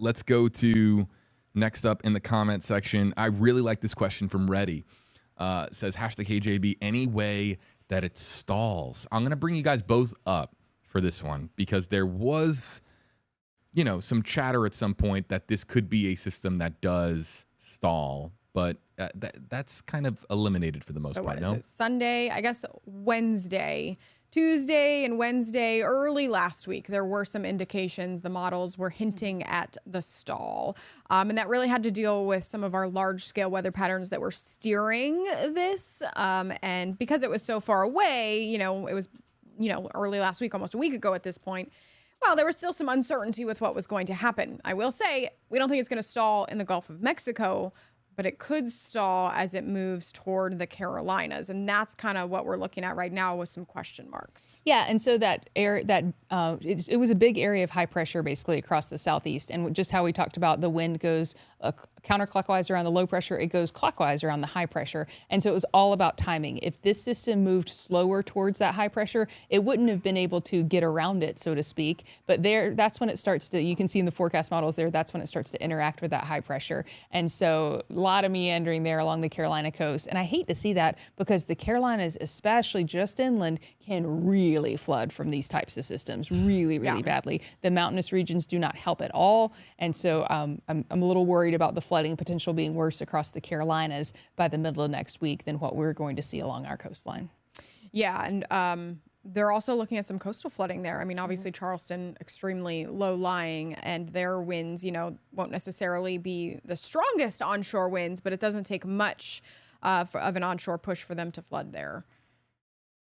let's go to next up in the comment section. I really like this question from Reddy. It says, #KJB, any way that it stalls? I'm going to bring you guys both up for this one because there was, some chatter at some point that this could be a system that does stall, but that's kind of eliminated for the most part. What is it? Sunday, I guess Wednesday, Tuesday and Wednesday, early last week, there were some indications the models were hinting at the stall. And that really had to deal with some of our large scale weather patterns that were steering this. And because it was so far away, it was, early last week, almost a week ago at this point. Well, there was still some uncertainty with what was going to happen. I will say, we don't think it's going to stall in the Gulf of Mexico, but it could stall as it moves toward the Carolinas. And that's kind of what we're looking at right now with some question marks. Yeah, and so it was a big area of high pressure basically across the southeast. And just how we talked about the wind goes counterclockwise around the low pressure, it goes clockwise around the high pressure. And so it was all about timing. If this system moved slower towards that high pressure, it wouldn't have been able to get around it, so to speak. But that's when it starts to, you can see in the forecast models there, that's when it starts to interact with that high pressure. And so a lot of meandering there along the Carolina coast. And I hate to see that because the Carolinas, especially just inland, can really flood from these types of systems really badly. The mountainous regions do not help at all. And so I'm a little worried about the flooding potential being worse across the Carolinas by the middle of next week than what we're going to see along our coastline. Yeah, and they're also looking at some coastal flooding there. I mean, obviously Charleston, extremely low lying, and their winds, won't necessarily be the strongest onshore winds, but it doesn't take much of an onshore push for them to flood there.